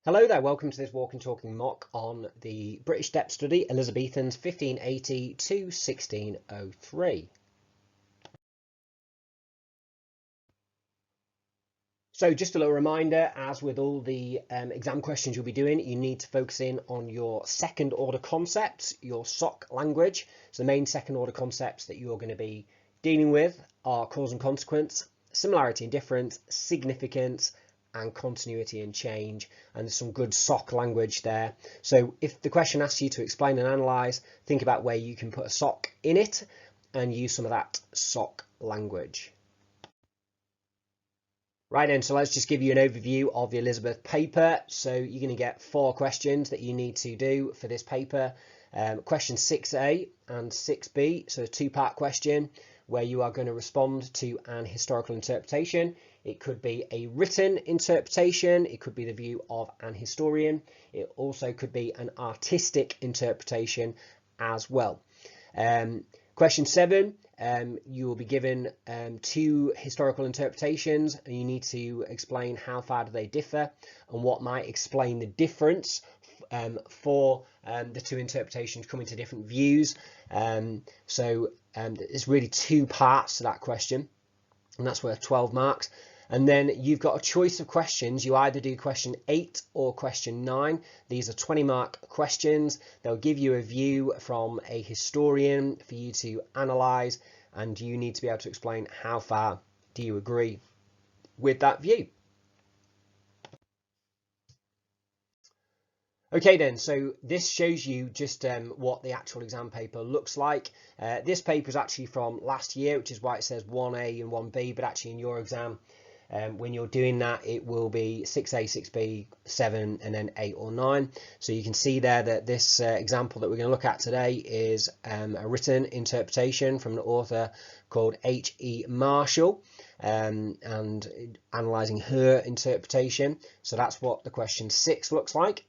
Hello there, welcome to this walking talking mock on the British depth study Elizabethans 1580 to 1603. So just a little reminder, as with all the exam questions you'll be doing, you need to focus in on your second order concepts, your SOC language. So the main second order concepts that you're going to be dealing with are cause and consequence, similarity and difference, significance, and continuity and change, and there's some good SOC language there. So if the question asks you to explain and analyse, think about where you can put a SOC in it and use some of that SOC language. Right then, so let's just give you an overview of the Elizabeth paper. So you're going to get 4 questions that you need to do for this paper. Question 6A and 6B, so a 2-part question where you are going to respond to an historical interpretation. It could be a written interpretation, it could be the view of an historian, it also could be an artistic interpretation as well. Question 7, you will be given 2 historical interpretations and you need to explain how far do they differ and what might explain the difference for the 2 interpretations coming to different views. There's really 2 parts to that question, and that's worth 12 marks. And then you've got a choice of questions. You either do question 8 or question 9. These are 20-mark questions. They'll give you a view from a historian for you to analyse, and you need to be able to explain how far do you agree with that view. Okay then, so this shows you just what the actual exam paper looks like. This paper is actually from last year, which is why it says 1A and 1B, but actually in your exam, when you're doing that, it will be 6A, 6B, 7, and then 8 or 9. So you can see there that this example that we're going to look at today is a written interpretation from an author called H.E. Marshall, and analysing her interpretation. So that's what the question 6 looks like.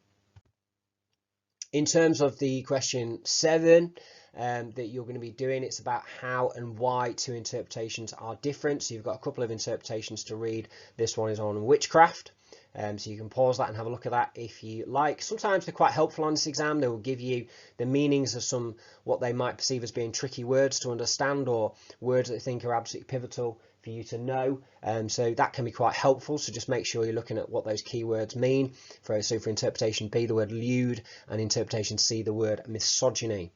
In terms of the question 7 that you're going to be doing, it's about how and why 2 interpretations are different. So you've got a couple of interpretations to read. This one is on witchcraft. So you can pause that and have a look at that if you like. Sometimes they're quite helpful on this exam. They will give you the meanings of some what they might perceive as being tricky words to understand, or words that they think are absolutely pivotal for you to know. So that can be quite helpful. So just make sure you're looking at what those keywords mean. For interpretation B, the word lewd, and interpretation C, the word misogyny.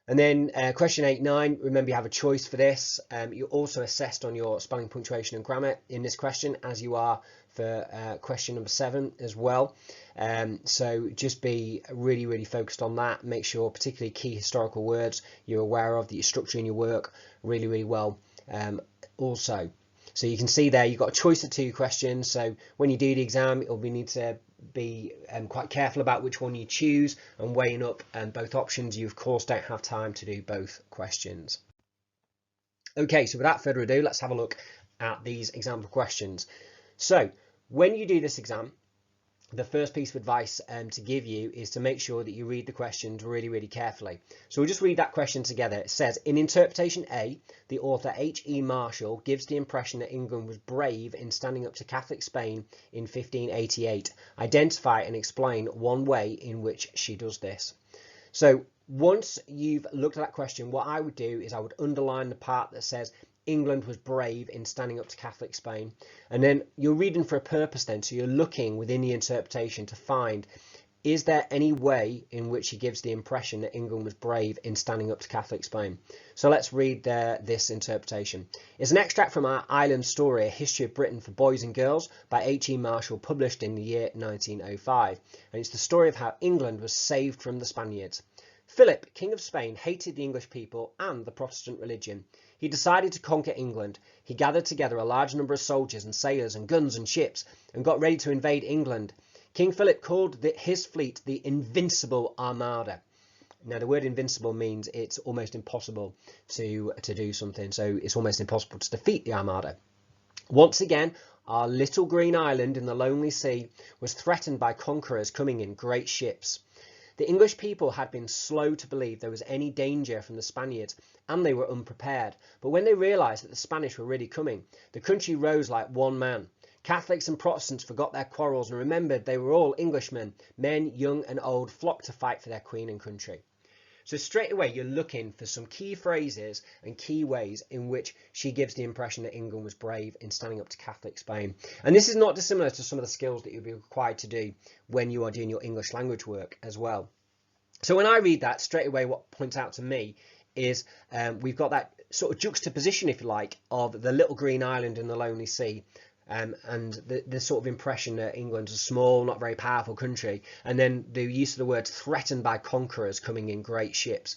And then question 8, 9, remember you have a choice for this. You're also assessed on your spelling, punctuation and grammar in this question, as you are for question number 7 as well. So just be really focused on that. Make sure particularly key historical words you're aware of, that you're structuring your work really well also. So you can see there you've got a choice of 2 questions. So when you do the exam, you'll need to be quite careful about which one you choose and weighing up both options. You of course don't have time to do both questions. Okay, so without further ado, let's have a look at these example questions. So when you do this exam, the first piece of advice to give you is to make sure that you read the questions really carefully. So we'll just read that question together. It says, in interpretation A, the author H.E. Marshall gives the impression that England was brave in standing up to Catholic Spain in 1588. Identify and explain one way in which she does this. So once you've looked at that question, what I would do is I would underline the part that says England was brave in standing up to Catholic Spain, and then you're reading for a purpose then, so you're looking within the interpretation to find, is there any way in which he gives the impression that England was brave in standing up to Catholic Spain? So let's read this interpretation. It's an extract from our Island Story, A History of Britain for Boys and Girls by H.E. Marshall, published in the year 1905, and it's the story of how England was saved from the Spaniards. Philip, King of Spain, hated the English people and the Protestant religion. He decided to conquer England. He gathered together a large number of soldiers and sailors and guns and ships and got ready to invade England. King Philip called his fleet the Invincible Armada. Now the word invincible means it's almost impossible to do something, so it's almost impossible to defeat the Armada. Once again, our little green island in the lonely sea was threatened by conquerors coming in great ships. The English people had been slow to believe there was any danger from the Spaniards, and they were unprepared. But when they realised that the Spanish were really coming, the country rose like one man. Catholics and Protestants forgot their quarrels and remembered they were all Englishmen. Men, young and old, flocked to fight for their queen and country. So straight away, you're looking for some key phrases and key ways in which she gives the impression that England was brave in standing up to Catholic Spain. And this is not dissimilar to some of the skills that you'll be required to do when you are doing your English language work as well. So when I read that, straight away, what points out to me is we've got that sort of juxtaposition, if you like, of the little green island in the lonely sea. And the sort of impression that England's a small, not very powerful country, and then the use of the word threatened by conquerors coming in great ships,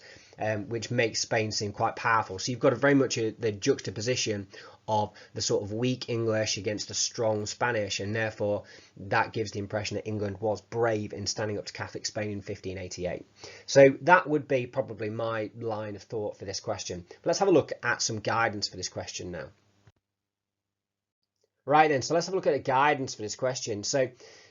which makes Spain seem quite powerful. So you've got very much the juxtaposition of the sort of weak English against the strong Spanish, and therefore that gives the impression that England was brave in standing up to Catholic Spain in 1588. So that would be probably my line of thought for this question. But let's have a look at some guidance for this question now. Right then, so let's have a look at the guidance for this question. So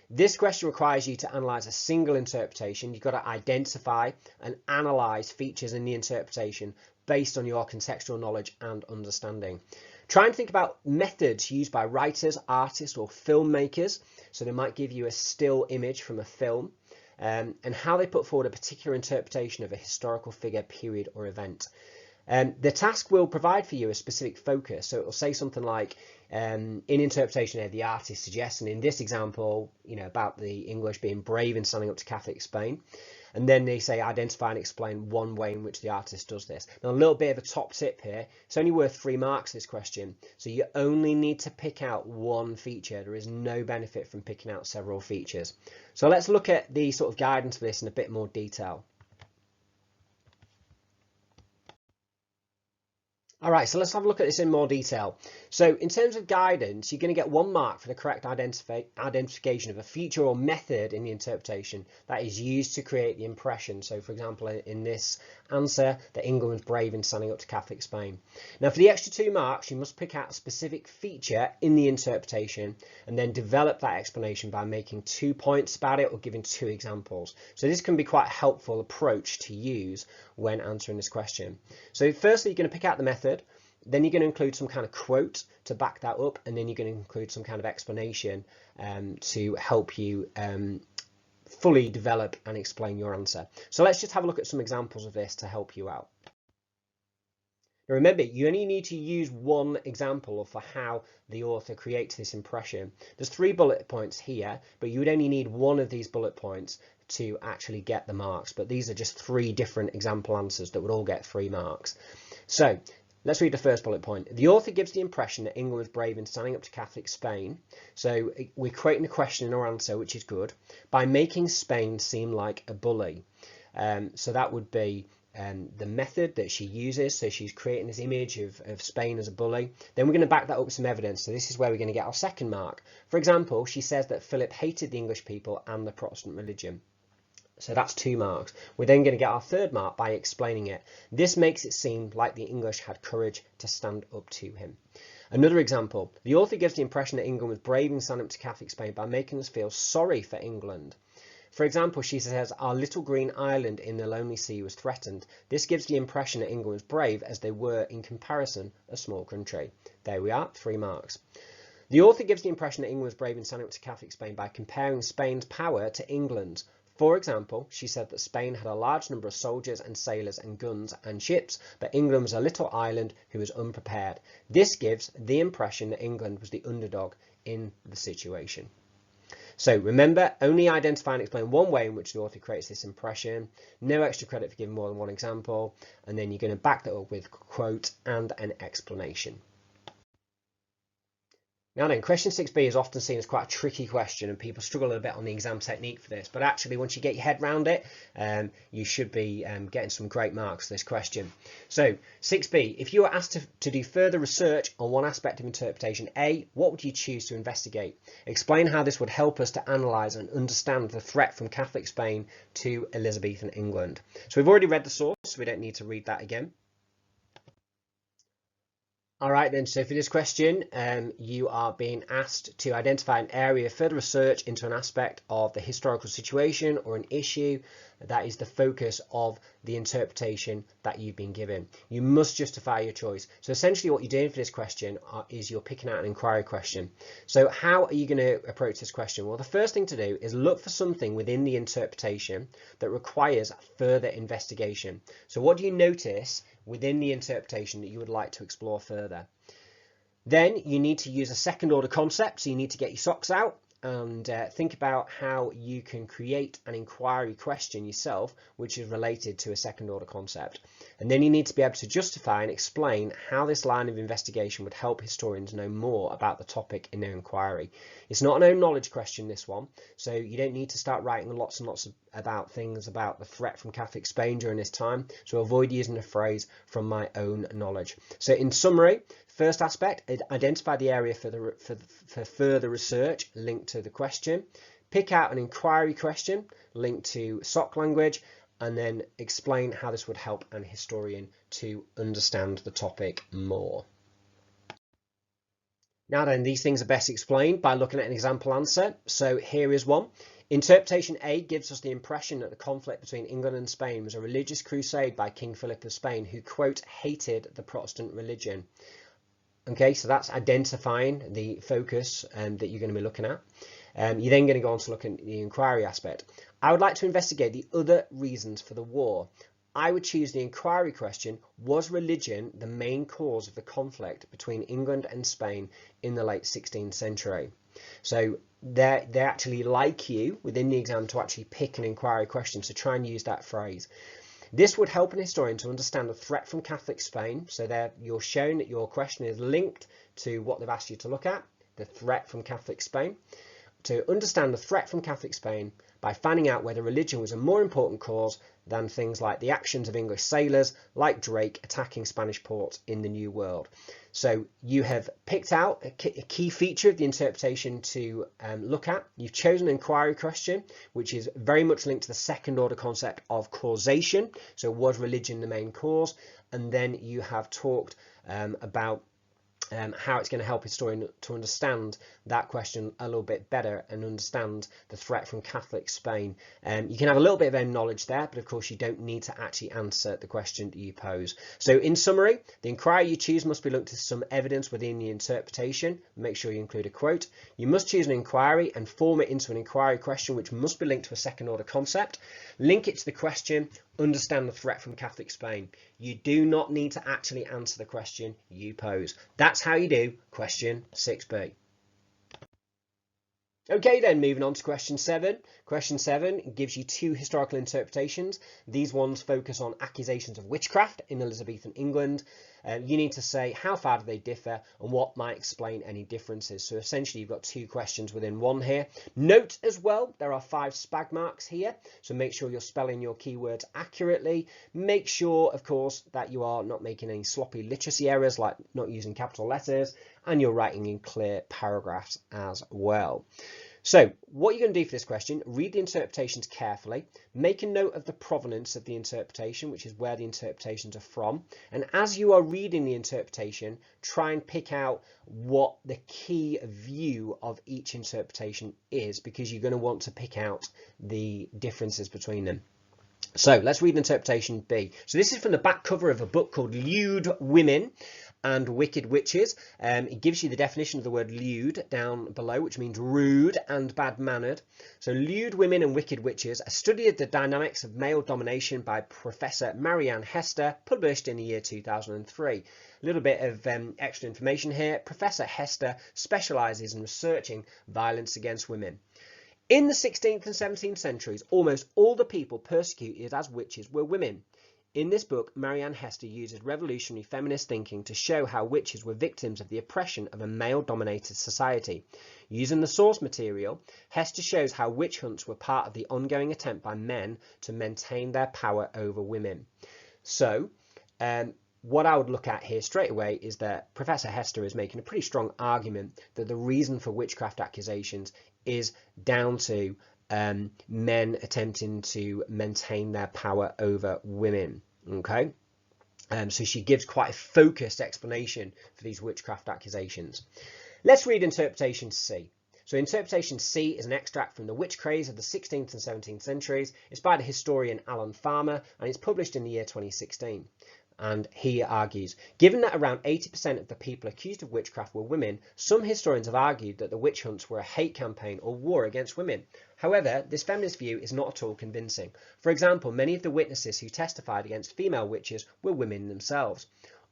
this question requires you to analyse a single interpretation. You've got to identify and analyse features in the interpretation based on your contextual knowledge and understanding. Try and think about methods used by writers, artists or filmmakers. So they might give you a still image from a film and how they put forward a particular interpretation of a historical figure, period or event. The task will provide for you a specific focus. So it will say something like, in interpretation here, the artist suggests, and in this example, about the English being brave in standing up to Catholic Spain. And then they say, identify and explain one way in which the artist does this. Now, a little bit of a top tip here. It's only worth 3 marks, this question. So you only need to pick out one feature. There is no benefit from picking out several features. So let's look at the sort of guidance for this in a bit more detail. All right, so let's have a look at this in more detail. So in terms of guidance, you're going to get 1 mark for the correct identification of a feature or method in the interpretation that is used to create the impression. So for example, in this answer, that England was brave in standing up to Catholic Spain. Now for the extra 2 marks, you must pick out a specific feature in the interpretation and then develop that explanation by making 2 points about it or giving 2 examples. So this can be quite a helpful approach to use when answering this question. So firstly, you're going to pick out the method, then you're going to include some kind of quote to back that up, and then you're going to include some kind of explanation to help you fully develop and explain your answer. So let's just have a look at some examples of this to help you out. Now remember, you only need to use 1 example for how the author creates this impression. There's 3 bullet points here, but you would only need 1 of these bullet points to actually get the marks. But these are just 3 different example answers that would all get 3 marks. So let's read the first bullet point. The author gives the impression that England was brave in standing up to Catholic Spain. So we're creating a question in our answer, which is good, by making Spain seem like a bully. So that would be the method that she uses. So she's creating this image of Spain as a bully. Then we're going to back that up with some evidence. So this is where we're going to get our 2nd mark. For example, she says that Philip hated the English people and the Protestant religion. So that's 2 marks. We're then going to get our 3rd mark by explaining it. This makes it seem like the English had courage to stand up to him. Another example, the author gives the impression that England was brave in standing up to Catholic Spain by making us feel sorry for England. For example, she says, our little green island in the lonely sea was threatened. This gives the impression that England was brave as they were, in comparison, a small country. There we are, 3 marks. The author gives the impression that England was brave in standing up to Catholic Spain by comparing Spain's power to England's. For example, she said that Spain had a large number of soldiers and sailors and guns and ships, but England was a little island who was unprepared. This gives the impression that England was the underdog in the situation. So remember, only identify and explain one way in which the author creates this impression. No extra credit for giving more than 1 example. And then you're going to back that up with a quote and an explanation. Now then, question 6b is often seen as quite a tricky question and people struggle a bit on the exam technique for this, but actually once you get your head around it, you should be getting some great marks for this question. So 6b, if you were asked to do further research on one aspect of interpretation A, what would you choose to investigate? Explain how this would help us to analyse and understand the threat from Catholic Spain to Elizabethan England. So we've already read the source, so we don't need to read that again. All right then, so for this question, you are being asked to identify an area of further research into an aspect of the historical situation or an issue that is the focus of the interpretation that you've been given. You must justify your choice. So essentially what you're doing for this question is you're picking out an inquiry question. So how are you going to approach this question? Well, the first thing to do is look for something within the interpretation that requires further investigation. So what do you notice within the interpretation that you would like to explore further? Then you need to use a second order concept. So you need to get your socks out and think about how you can create an inquiry question yourself, which is related to a second order concept. And then you need to be able to justify and explain how this line of investigation would help historians know more about the topic in their inquiry. It's not an own knowledge question, this one, so you don't need to start writing lots and lots about things about the threat from Catholic Spain during this time, so avoid using the phrase from my own knowledge. So in summary, first aspect, identify the area for further research linked to the question. Pick out an inquiry question linked to SOC language, and then explain how this would help an historian to understand the topic more. Now then, these things are best explained by looking at an example answer. So here is one. Interpretation A gives us the impression that the conflict between England and Spain was a religious crusade by King Philip of Spain, who, quote, hated the Protestant religion. Okay, so that's identifying the focus that you're going to be looking at. You're then going to go on to look at the inquiry aspect. I would like to investigate the other reasons for the war. I would choose the inquiry question, was religion the main cause of the conflict between England and Spain in the late 16th century? So they actually like you within the exam to actually pick an inquiry question, so try and use that phrase. This would help an historian to understand the threat from Catholic Spain. So there you're showing that your question is linked to what they've asked you to look at, the threat from Catholic Spain. To understand the threat from Catholic Spain by finding out whether religion was a more important cause than things like the actions of English sailors like Drake attacking Spanish ports in the New World. So you have picked out a key feature of the interpretation to look at. You've chosen an inquiry question, which is very much linked to the second order concept of causation. So was religion the main cause? And then you have talked about how it's going to help historians to understand that question a little bit better and understand the threat from Catholic Spain. You can have a little bit of own knowledge there, but of course you don't need to actually answer the question that you pose. So in summary, the inquiry you choose must be linked to some evidence within the interpretation. Make sure you include a quote. You must choose an inquiry and form it into an inquiry question, which must be linked to a second order concept. Link it to the question, understand the threat from Catholic Spain. You do not need to actually answer the question you pose. That's how you do question 6B. Okay, then moving on to question 7. Question 7 gives you two historical interpretations. These ones focus on accusations of witchcraft in Elizabethan England. You need to say how far do they differ and what might explain any differences. So essentially you've got two questions within one here. Note as well, there are 5 spag marks here. So make sure you're spelling your keywords accurately. Make sure, of course, that you are not making any sloppy literacy errors like not using capital letters, and you're writing in clear paragraphs as well. So what you're going to do for this question, read the interpretations carefully, make a note of the provenance of the interpretation, which is where the interpretations are from. And as you are reading the interpretation, try and pick out what the key view of each interpretation is, because you're going to want to pick out the differences between them. So let's read interpretation B. So this is from the back cover of a book called Lewd Women and Wicked Witches. It gives you the definition of the word lewd down below, which means rude and bad-mannered. So Lewd Women and Wicked Witches, a study of the dynamics of male domination by Professor Marianne Hester, published in the year 2003. A little bit of extra information here. Professor Hester specialises in researching violence against women. In the 16th and 17th centuries, almost all the people persecuted as witches were women. In this book, Marianne Hester uses revolutionary feminist thinking to show how witches were victims of the oppression of a male-dominated society. Using the source material, Hester shows how witch hunts were part of the ongoing attempt by men to maintain their power over women. So, what I would look at here straight away is that Professor Hester is making a pretty strong argument that the reason for witchcraft accusations is down to men attempting to maintain their power over women. Okay, So she gives quite a focused explanation for these witchcraft accusations. Let's read interpretation C. So interpretation C is an extract from the witch craze of the 16th and 17th centuries. It's by the historian Alan Farmer, and it's published in the year 2016. And he argues, given that around 80% of the people accused of witchcraft were women, some historians have argued that the witch hunts were a hate campaign or war against women. However, this feminist view is not at all convincing. For example, many of the witnesses who testified against female witches were women themselves.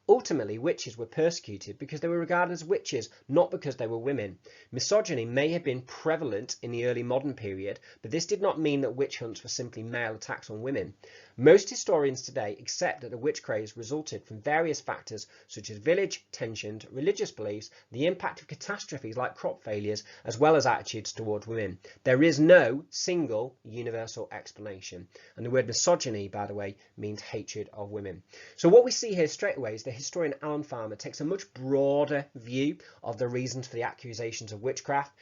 Ultimately, witches were persecuted because they were regarded as witches, not because they were women. Misogyny may have been prevalent in the early modern period, but this did not mean that witch hunts were simply male attacks on women. Most historians today accept that the witch craze resulted from various factors such as village tensions, religious beliefs, the impact of catastrophes like crop failures, as well as attitudes towards women. There is no single universal explanation. And the word misogyny, by the way, means hatred of women. So what we see here straight away is the historian Alan Farmer takes a much broader view of the reasons for the accusations of witchcraft.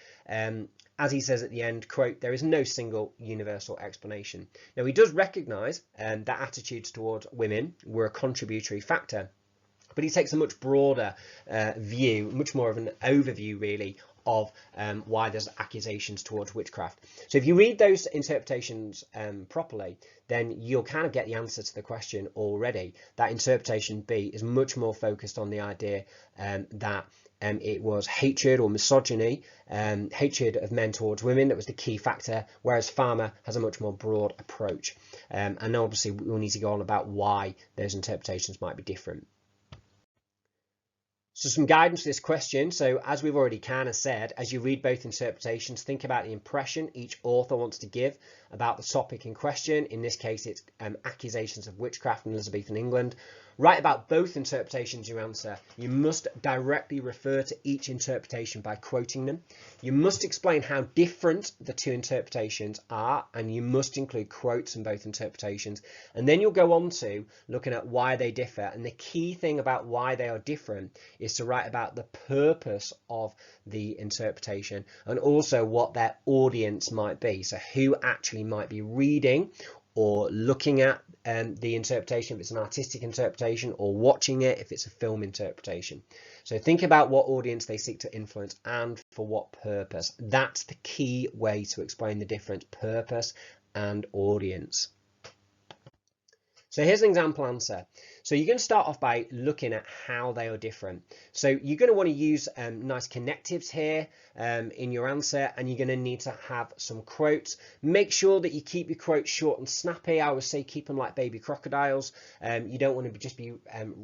As he says at the end, quote, there is no single universal explanation. Now, he does recognise that attitudes towards women were a contributory factor, but he takes a much broader view, much more of an overview, really, of why there's accusations towards witchcraft. So if you read those interpretations properly, then you'll kind of get the answer to the question already. That interpretation B is much more focused on the idea that it was hatred or misogyny, hatred of men towards women that was the key factor, whereas Farmer has a much more broad approach. And obviously we'll need to go on about why those interpretations might be different. So some guidance for this question. So as we've already kind of said, as you read both interpretations, think about the impression each author wants to give about the topic in question. In this case, it's accusations of witchcraft in Elizabethan England. Write about both interpretations you answer. You must directly refer to each interpretation by quoting them. You must explain how different the two interpretations are, and you must include quotes in both interpretations. And then you'll go on to looking at why they differ. And the key thing about why they are different is to write about the purpose of the interpretation and also what their audience might be. So who actually might be reading or looking at the interpretation if it's an artistic interpretation, or watching it if it's a film interpretation. So think about what audience they seek to influence and for what purpose. That's the key way to explain the difference: purpose and audience. So here's an example answer. So you're going to start off by looking at how they are different. So you're going to want to use nice connectives here in your answer, and you're going to need to have some quotes. Make sure that you keep your quotes short and snappy. I would say keep them like baby crocodiles. You don't want to just be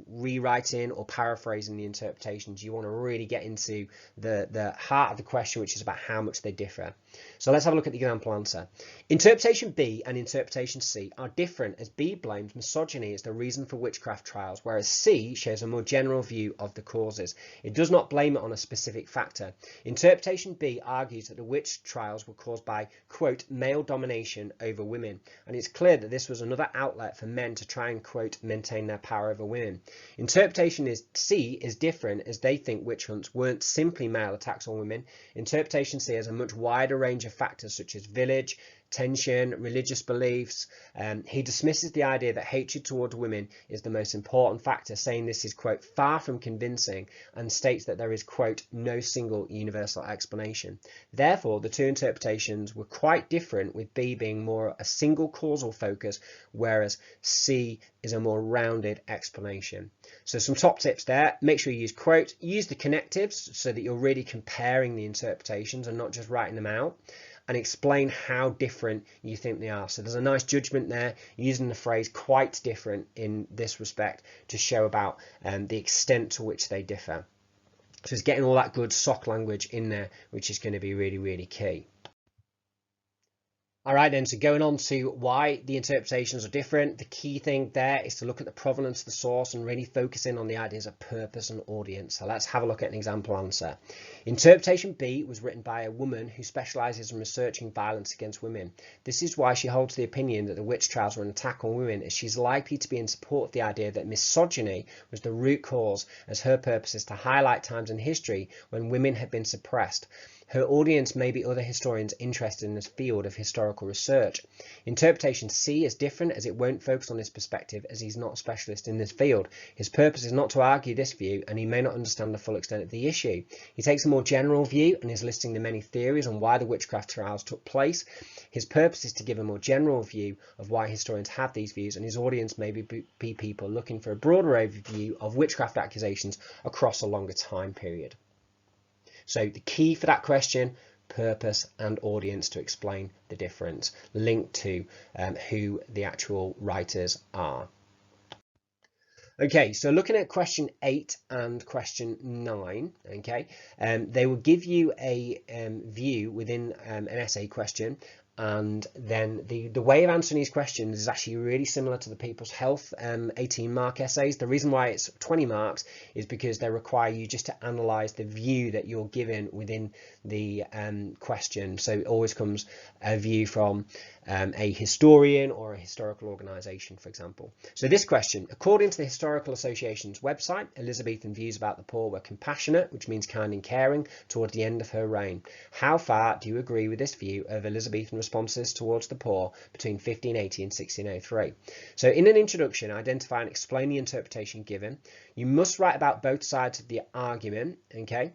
rewriting or paraphrasing the interpretations. You want to really get into the heart of the question, which is about how much they differ. So let's have a look at the example answer. Interpretation B and interpretation C are different, as B blames misogyny as the reason for witchcraft trials, whereas C shares a more general view of the causes. It does not blame it on a specific factor. Interpretation B argues that the witch trials were caused by, quote, male domination over women, and it's clear that this was another outlet for men to try and, quote, maintain their power over women. Interpretation C is different, as they think witch hunts weren't simply male attacks on women. Interpretation C has a much wider range of factors such as village, tension, religious beliefs. He dismisses the idea that hatred towards women is the most important factor, saying this is, quote, far from convincing, and states that there is, quote, no single universal explanation. Therefore, the two interpretations were quite different, with B being more a single causal focus, whereas C is a more rounded explanation. So some top tips there: make sure you use quote, use the connectives so that you're really comparing the interpretations and not just writing them out, and explain how different you think they are. So there's a nice judgment there, using the phrase quite different in this respect to show about the extent to which they differ. So it's getting all that good sock language in there, which is going to be really, really key. All right then, so going on to why the interpretations are different, the key thing there is to look at the provenance of the source and really focus in on the ideas of purpose and audience. So let's have a look at an example answer. Interpretation B was written by a woman who specialises in researching violence against women. This is why she holds the opinion that the witch trials were an attack on women, as she's likely to be in support of the idea that misogyny was the root cause, as her purpose is to highlight times in history when women had been suppressed. Her audience may be other historians interested in this field of historical research. Interpretation C is different as it won't focus on his perspective as he's not a specialist in this field. His purpose is not to argue this view and he may not understand the full extent of the issue. He takes a more general view and is listing the many theories on why the witchcraft trials took place. His purpose is to give a more general view of why historians have these views, and his audience may be people looking for a broader overview of witchcraft accusations across a longer time period. So the key for that question, purpose and audience, to explain the difference, linked to who the actual writers are. Okay, so looking at question 8 and question 9, okay, they will give you a view within an essay question, and then the way of answering these questions is actually really similar to the People's Health 18-mark essays. The reason why it's 20 marks is because they require you just to analyse the view that you're given within the question. So it always comes a view from a historian or a historical organisation, for example. So this question, according to the Historical Association's website, Elizabethan views about the poor were compassionate, which means kind and caring, toward the end of her reign. How far do you agree with this view of Elizabethan responses towards the poor between 1580 and 1603? So in an introduction, identify and explain the interpretation given. You must write about both sides of the argument, okay?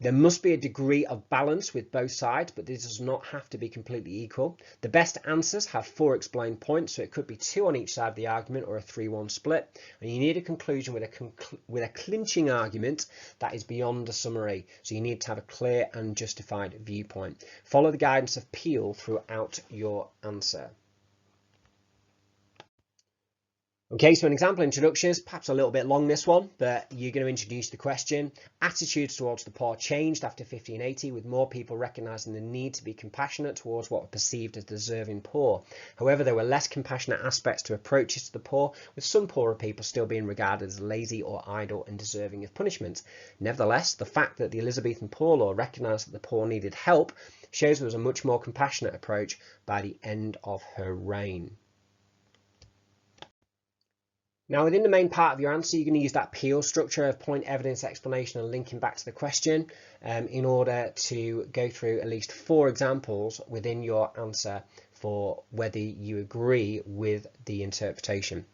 There must be a degree of balance with both sides, but this does not have to be completely equal. The best answers have 4 explained points, so it could be 2 on each side of the argument or a 3-1 split. And you need a conclusion with a clinching argument that is beyond a summary. So you need to have a clear and justified viewpoint. Follow the guidance of Peel throughout your answer. Okay, so an example introduction is perhaps a little bit long, this one, but you're going to introduce the question. Attitudes towards the poor changed after 1580, with more people recognising the need to be compassionate towards what were perceived as deserving poor. However, there were less compassionate aspects to approaches to the poor, with some poorer people still being regarded as lazy or idle and deserving of punishment. Nevertheless, the fact that the Elizabethan Poor Law recognised that the poor needed help shows there was a much more compassionate approach by the end of her reign. Now, within the main part of your answer, you're going to use that Peel structure of point, evidence, explanation and linking back to the question in order to go through at least 4 examples within your answer for whether you agree with the interpretation.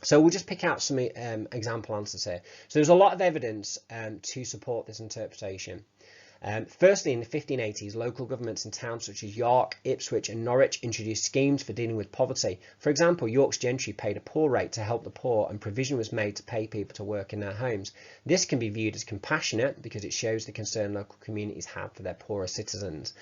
So we'll just pick out some example answers here. So there's a lot of evidence to support this interpretation. Firstly, in the 1580s, local governments in towns such as York, Ipswich and Norwich introduced schemes for dealing with poverty. For example, York's gentry paid a poor rate to help the poor, and provision was made to pay people to work in their homes. This can be viewed as compassionate because it shows the concern local communities have for their poorer citizens.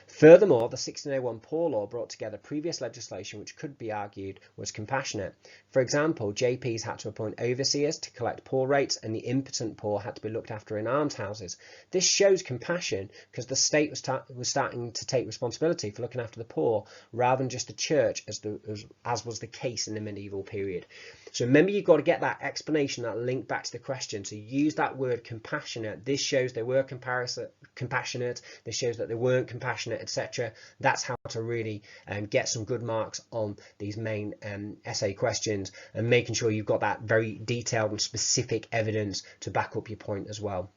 Furthermore, the 1601 Poor Law brought together previous legislation which could be argued was compassionate. For example, JPs had to appoint overseers to collect poor rates, and the impotent poor had to be looked after in almshouses. This shows compassion because the state was starting to take responsibility for looking after the poor rather than just the church as was the case in the medieval period. So remember, you've got to get that explanation, that link back to the question. So use that word compassionate. This shows they were compassionate. This shows that they weren't compassionate, etc. That's how to really get some good marks on these main essay questions, and making sure you've got that very detailed and specific evidence to back up your point as well.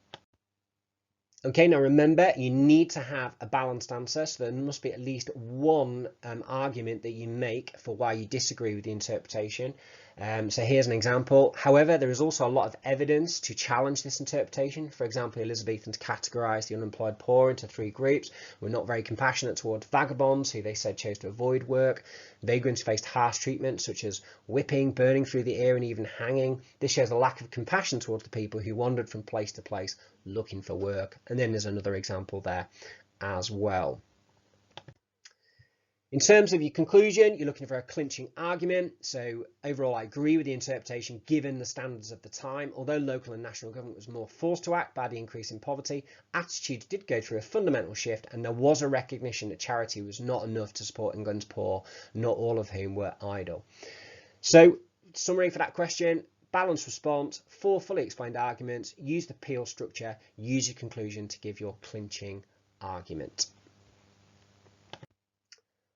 Okay, now remember, you need to have a balanced answer, so there must be at least one argument that you make for why you disagree with the interpretation. So here's an example. However, there is also a lot of evidence to challenge this interpretation. For example, Elizabethans categorised the unemployed poor into 3 groups. We're not very compassionate towards vagabonds, who they said chose to avoid work. Vagrants faced harsh treatment, such as whipping, burning through the ear and even hanging. This shows a lack of compassion towards the people who wandered from place to place looking for work. And then there's another example there as well. In terms of your conclusion, you're looking for a clinching argument. So overall, I agree with the interpretation given the standards of the time. Although local and national government was more forced to act by the increase in poverty, attitudes did go through a fundamental shift, and there was a recognition that charity was not enough to support England's poor, not all of whom were idle. So summary for that question: balanced response, 4 fully explained arguments, use the Peel structure, use your conclusion to give your clinching argument.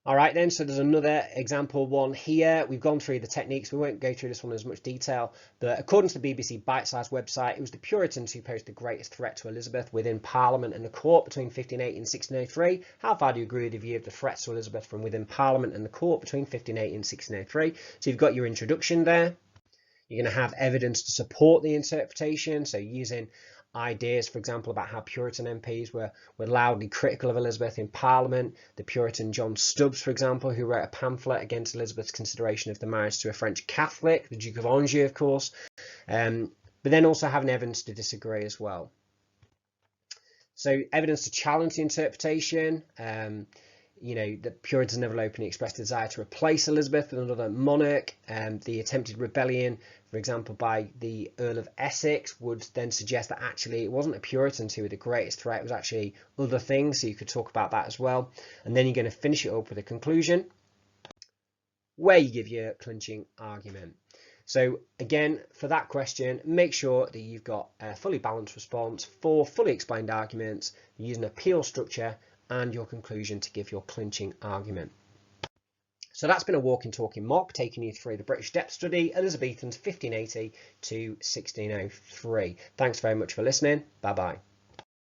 All right then, so there's another example one here. We've gone through the techniques. We won't go through this one in as much detail, but according to the BBC Bite-sized website, it was the Puritans who posed the greatest threat to Elizabeth within Parliament and the court between 1580 and 1603. How far do you agree with the view of the threats to Elizabeth from within Parliament and the court between 1580 and 1603? So you've got your introduction there. You're going to have evidence to support the interpretation, so using ideas, for example, about how Puritan MPs were loudly critical of Elizabeth in Parliament. The Puritan John Stubbs, for example, who wrote a pamphlet against Elizabeth's consideration of the marriage to a French Catholic, the Duke of Anjou, of course, but then also having evidence to disagree as well. So evidence to challenge the interpretation. You know, the Puritans never openly expressed a desire to replace Elizabeth with another monarch. The attempted rebellion, for example, by the Earl of Essex would then suggest that actually it wasn't the Puritans who were the greatest threat, it was actually other things. So you could talk about that as well. And then you're going to finish it up with a conclusion where you give your clinching argument. So again, for that question, make sure that you've got a fully balanced response, 4 fully explained arguments, using an appeal structure, and your conclusion to give your clinching argument. So that's been a walking talking mock taking you through the British depth study, Elizabethans 1580 to 1603. Thanks very much for listening. Bye bye.